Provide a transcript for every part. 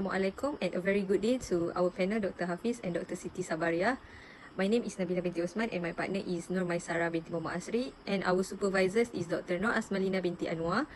Assalamualaikum and a very good day to our panel, Dr. Hafiz and Dr. Siti Sabaria. My name is Nabila binti Osman and my partner is Nur Maisara binti Muhammad Asri, and our supervisors is Dr. Nur Asmalina binti Anwar.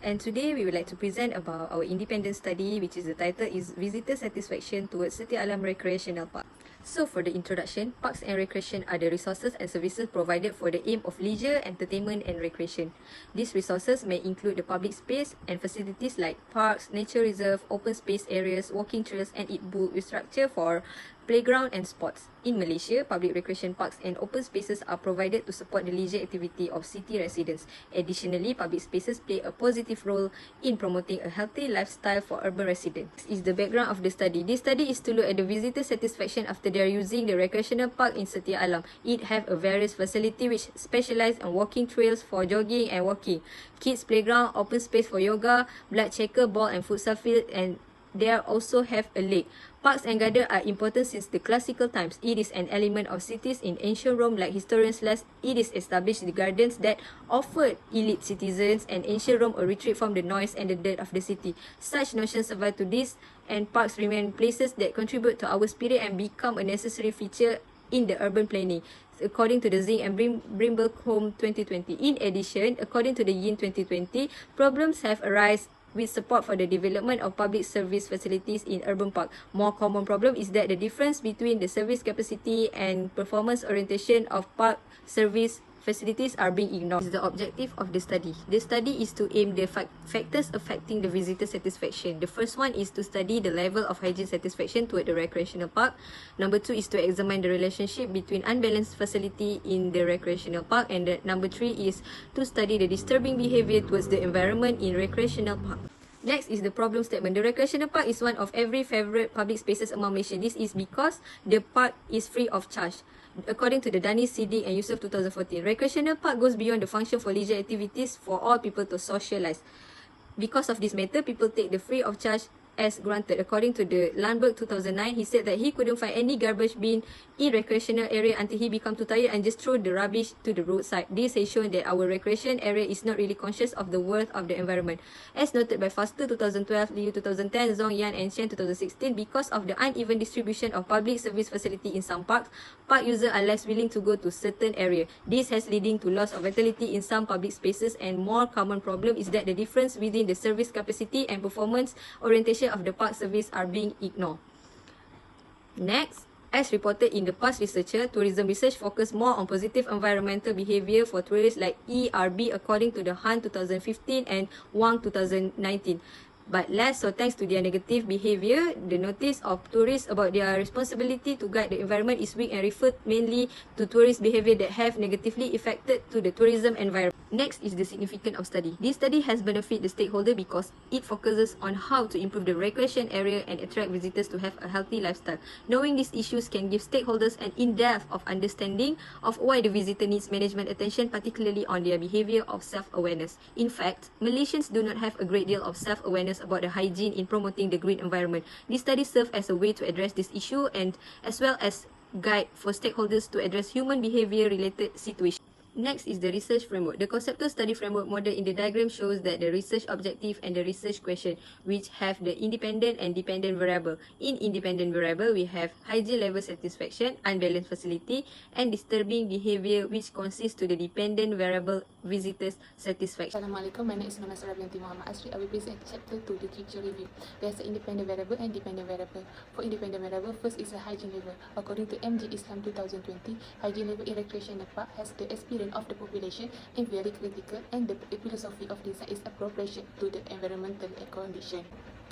And today we would like to present about our independent study, which is the title is Visitor Satisfaction towards Setia Recreational Park. So for the introduction, parks and recreation are the resources and services provided for the aim of leisure, entertainment and recreation. These resources may include the public space and facilities like parks, nature reserve, open space areas, walking trails and it built with structure for playground and sports. In Malaysia, public recreation parks and open spaces are provided to support the leisure activity of city residents. Additionally, public spaces play a positive role in promoting a healthy lifestyle for urban residents. This is the background of the study. This study is to look at the visitor satisfaction after they are using the recreational park in Setia Alam. It have a various facility which specialize on walking trails for jogging and walking, kids playground, open space for yoga, blood checker, ball and futsal field, and they also have a lake. Parks and gardens are important since the classical times. It is an element of cities in ancient Rome, like historians last. It is established the gardens that offered elite citizens and ancient Rome a retreat from the noise and the dirt of the city. Such notions survive to this, and parks remain places that contribute to our spirit and become a necessary feature in the urban planning, according to the Zing and Brimblecombe 2020. In addition, according to the Yin 2020, problems have arisen with support for the development of public service facilities in urban park. More common problem is that the difference between the service capacity and performance orientation of park service facilities are being ignored. This is the objective of the study. The study is to aim the factors affecting the visitor satisfaction. The first one is to study the level of hygiene satisfaction toward the recreational park. Number two is to examine the relationship between unbalanced facility in the recreational park. And number three is to study the disturbing behavior towards the environment in recreational park. Next is the problem statement. The recreational park is one of every favorite public spaces among Malaysians. This is because the park is free of charge. According to the Danis, Siddiq and Yusuf 2014, recreational park goes beyond the function for leisure activities for all people to socialize. Because of this matter, people take the free of charge as granted. According to the Landberg 2009, he said that he couldn't find any garbage bin in recreational area until he became too tired and just threw the rubbish to the roadside. This has shown that our recreation area is not really conscious of the worth of the environment. As noted by Foster 2012, Liu 2010, Zhong Yan and Shen 2016, because of the uneven distribution of public service facility in some parks, park users are less willing to go to certain area. This has leading to loss of vitality in some public spaces, and more common problem is that the difference within the service capacity and performance orientation of the park service are being ignored. Next, as reported in the past researcher, tourism research focused more on positive environmental behavior for tourists like ERB according to the Han 2015 and Wang 2019. But less so thanks to their negative behavior. The notice of tourists about their responsibility to guide the environment is weak and referred mainly to tourist behavior that have negatively affected to the tourism environment. Next is the significance of study. This study has benefited the stakeholder because it focuses on how to improve the recreation area and attract visitors to have a healthy lifestyle. Knowing these issues can give stakeholders an in-depth of understanding of why the visitor needs management attention, particularly on their behavior of self-awareness. In fact, Malaysians do not have a great deal of self-awareness about the hygiene in promoting the green environment. This study serves as a way to address this issue and as well as guide for stakeholders to address human behavior related situations. Next is the research framework. The conceptual study framework model in the diagram shows that the research objective and the research question, which have the independent and dependent variable. In independent variable, we have hygiene level satisfaction, unbalanced facility, and disturbing behavior, which consists to the dependent variable visitors satisfaction. Assalamualaikum, my name is Nur Maisara binti Muhammad Asri. I will present chapter 2, literature review. There's an independent variable and dependent variable. For independent variable, first is the hygiene level. According to MG Islam 2020, hygiene level in recreational park has the experience of the population and very critical, and the philosophy of design is appropriation to the environmental condition.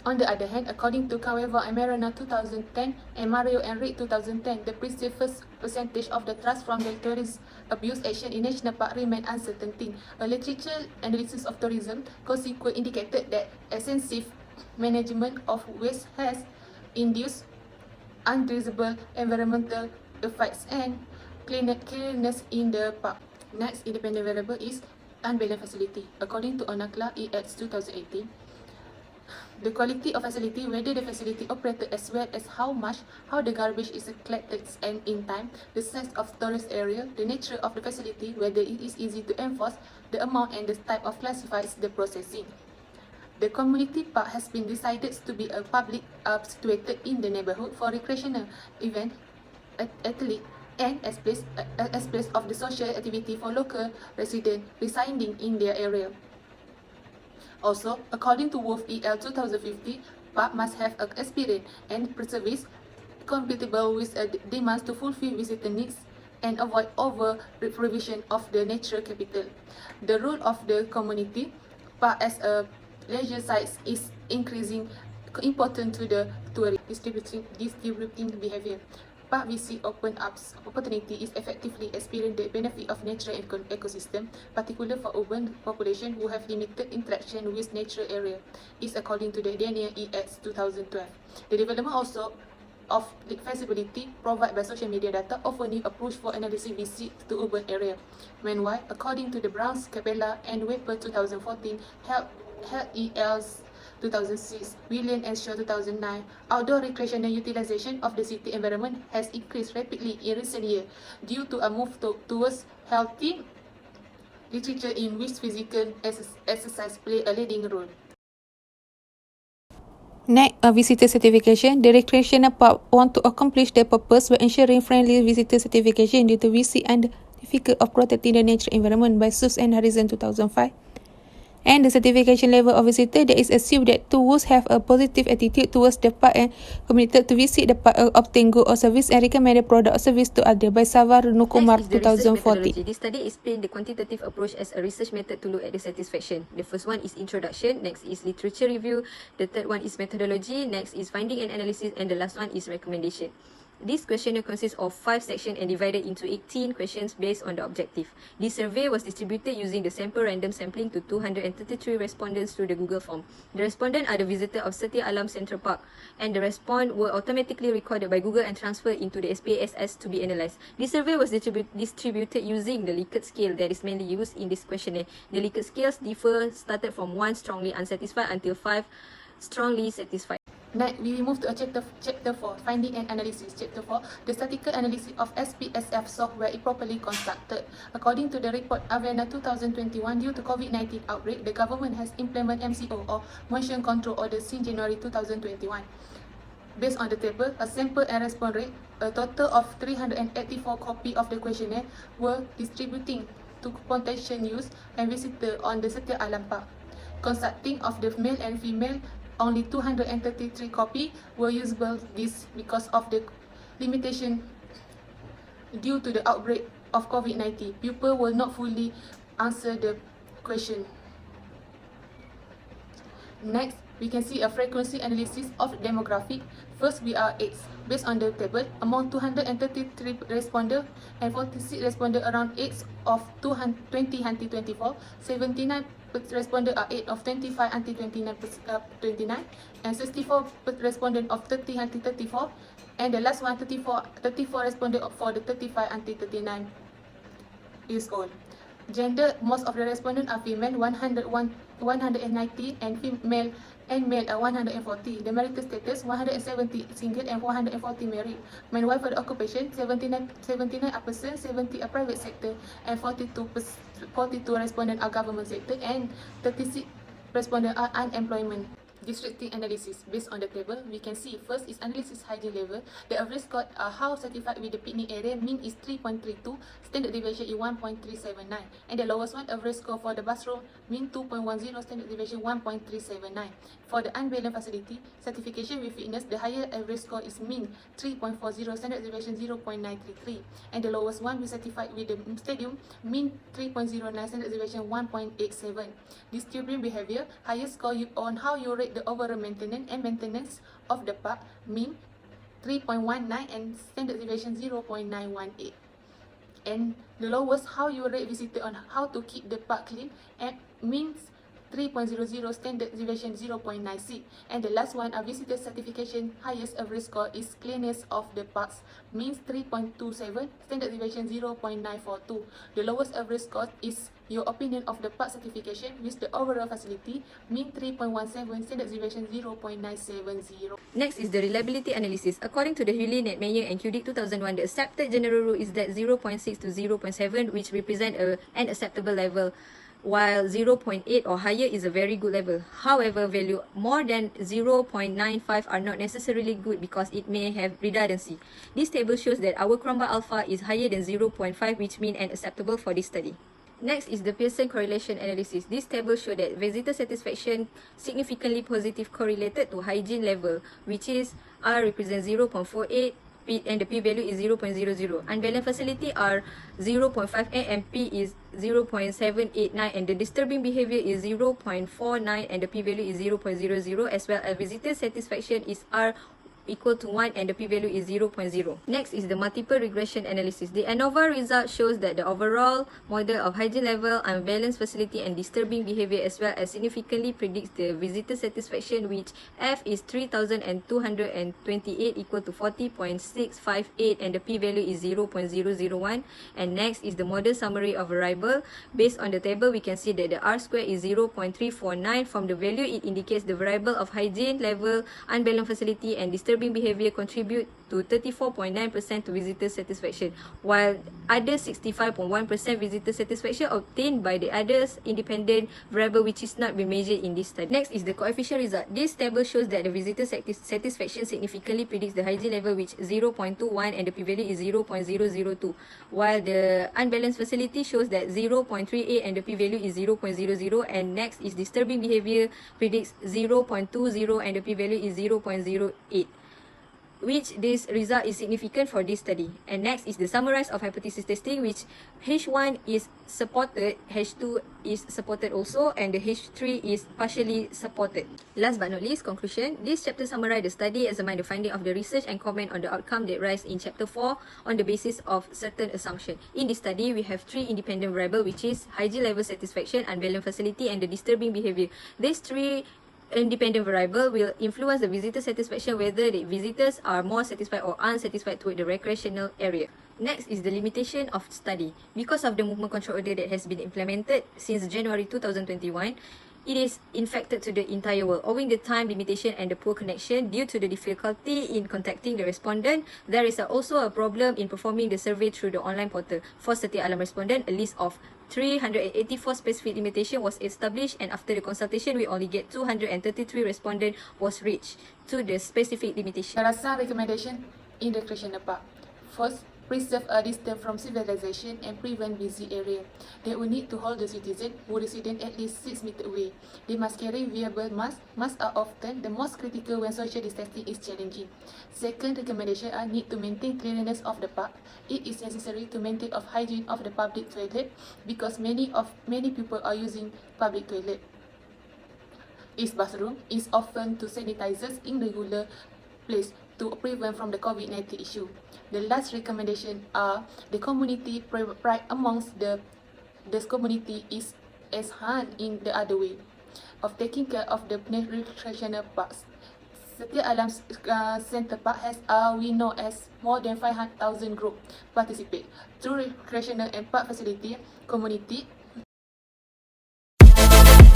On the other hand, according to Kaweva and Marana 2010 and Mario and Reed 2010, the precise percentage of the trust from the tourist abuse action in national park remain uncertain thing. A literature analysis of tourism consequence indicated that extensive management of waste has induced undesirable environmental effects and cleanliness in the park. Next independent variable is unbalanced facility. According to Onakla EX 2018, the quality of facility, whether the facility operated as well as how the garbage is collected and in time, the size of storage area, the nature of the facility, whether it is easy to enforce, the amount and the type of classifies the processing. The community park has been decided to be a public situated in the neighborhood for recreational event, athlete, and as place of the social activity for local residents residing in their area. Also, according to Wolf EL 2050, park must have an experience and service compatible with demands to fulfill visitor needs and avoid over-provision of the natural capital. The role of the community park as a leisure site is increasing important to the tourist distributing behavior. Park visit open up opportunity is effectively experience the benefit of natural ecosystem, particularly for urban population who have limited interaction with natural area, is according to the Daniel EX 2012. The development also of the feasibility provided by social media data often need approach for analysis visit to urban area. Meanwhile, according to the Browns, Capella, and Weber 2014, Health EL's 2006, William and Shaw 2009, outdoor recreational utilization of the city environment has increased rapidly in recent years due to a move towards healthy literature in which physical exercise play a leading role. Next, a visitor certification. The recreational park want to accomplish their purpose by ensuring friendly visitor certification due to VC and the certificate of protecting the natural environment by Suits and Harrison 2005. And the certification level of visitor, that is assumed that tourists have a positive attitude towards the park and committed to visit the park, obtain good or service and recommend the product or service to others by Savar Nukumar 2014. This study explains the quantitative approach as a research method to look at the satisfaction. The first one is introduction, next is literature review, the third one is methodology, next is finding and analysis, and the last one is recommendation. This questionnaire consists of 5 sections and divided into 18 questions based on the objective. This survey was distributed using the sample random sampling to 233 respondents through the Google form. The respondents are the visitors of Setia Alam Central Park, and the response were automatically recorded by Google and transferred into the SPSS to be analysed. This survey was distributed using the Likert scale that is mainly used in this questionnaire. The Likert scales differ started from 1 strongly unsatisfied until 5 strongly satisfied. Next, we move to chapter 4, Finding and Analysis. Chapter 4, the statistical analysis of SPSF software is properly constructed. According to the report Avena 2021, due to COVID-19 outbreak, the government has implemented MCO or Motion Control Order since January 2021. Based on the table, a sample and response rate, a total of 384 copies of the questionnaire were distributing to potential use and visitors on the Setia Alam Park. Consisting of the male and female, only 233 copies were usable. This because of the limitation due to the outbreak of COVID-19. People will not fully answer the question. Next, we can see a frequency analysis of demographic. First, we are AIDS. Based on the table, among 233 respondents and 46 respondents around AIDS of 20 until 24, 79 respondents are 8 of 25 until 29, and 64 respondents of 30 until 34, and the last one 34 respondents for the 35 until 39 years old. Gender, most of the respondents are female, 190, and female and male are 140. The marital status, 170 single and 440 married. Meanwhile, for the occupation, 79 are person, 70 are private sector, and 42 respondents are government sector, and 36 respondents are unemployment. Districting analysis. Based on the table, we can see first is analysis hygiene level. The average score how satisfied with the picnic area, mean is 3.32, standard deviation is 1.379, and the lowest one average score for the bathroom, mean 2.10, standard deviation 1.379. For the unbalanced facility certification with fitness, the higher average score is mean 3.40, standard deviation 0.933, and the lowest one we certified with the stadium, mean 3.09, standard deviation 1.87. Distributing behavior, highest score on how you rate the overall maintenance of the park, mean 3.19 and standard deviation 0.918. And the lowest, how you rate visitor on how to keep the park clean, and means 3.00, standard deviation 0.96. And the last one, a visitor certification, highest average score is cleanness of the parks, means 3.27, standard deviation 0.942. The lowest average score is your opinion of the park certification with the overall facility, mean 3.17, standard deviation 0.970. Next is the reliability analysis. According to the Hewlett, Meyer and Cudick 2001, the accepted general rule is that 0.6 to 0.7, which represent an acceptable level. while 0.8 or higher is a very good level. However, value more than 0.95 are not necessarily good because it may have redundancy. This table shows that our Cromba alpha is higher than 0.5, which means acceptable for this study. Next is the Pearson correlation analysis. This table shows that visitor satisfaction significantly positive correlated to hygiene level, which is R represents 0.48, and the p-value is 0.00. Unbalanced facility are 0.58 and p is 0.789, and the disturbing behavior is 0.49 and the p-value is 0.00, as well as visitor satisfaction is R equal to 1 and the p-value is 0.0. Next is the multiple regression analysis. The ANOVA result shows that the overall model of hygiene level, unbalanced facility and disturbing behavior as well as significantly predicts the visitor satisfaction, which F is 3228 equal to 40.658 and the p-value is 0.001. And next is the model summary of variable. Based on the table, we can see that the R square is 0.349. From the value, it indicates the variable of hygiene level, unbalanced facility and disturbing behavior contribute to 34.9% to visitor satisfaction, while other 65.1% visitor satisfaction obtained by the others independent variable which is not been measured in this study. Next is the coefficient result. This table shows that the visitor satisfaction significantly predicts the hygiene level, which 0.21 and the p-value is 0.002, while the unbalanced facility shows that 0.38 and the p-value is 0.00, and next is disturbing behavior predicts 0.20 and the p-value is 0.08, which this result is significant for this study. And next is the summarize of hypothesis testing, which H1 is supported, H2 is supported also, and the H3 is partially supported. Last but not least, conclusion. This chapter summarizes the study, examine the finding of the research and comment on the outcome that rise in chapter 4 on the basis of certain assumption. In this study, we have 3 independent variables, which is hygiene level satisfaction, unbalanced facility, and the disturbing behavior. These 3 independent variable will influence the visitor satisfaction, whether the visitors are more satisfied or unsatisfied toward the recreational area. Next is the limitation of study. Because of the movement control order that has been implemented since January 2021, it is infected to the entire world. Owing the time limitation and the poor connection due to the difficulty in contacting the respondent, there is also a problem in performing the survey through the online portal. For Setia Alam respondent, a list of 384 specific limitation was established, and after the consultation, we only get 233 respondent was reached to the specific limitation. There are some recommendations in the recreational park. First, preserve a distance from civilization and prevent busy area. They will need to hold the citizen who resident at least 6 meters away. They must carry wearable masks. Masks are often the most critical when social distancing is challenging. Second recommendation are need to maintain cleanliness of the park. It is necessary to maintain of hygiene of the public toilet because many people are using public toilet. Its bathroom is often to sanitizers in regular place to prevent from the COVID-19 issue. The last recommendation are the community pride amongst the community is as hard in the other way of taking care of the recreational parks. Setia Alam Center Park has we know as more than 500,000 group participate. Through recreational and park facility, community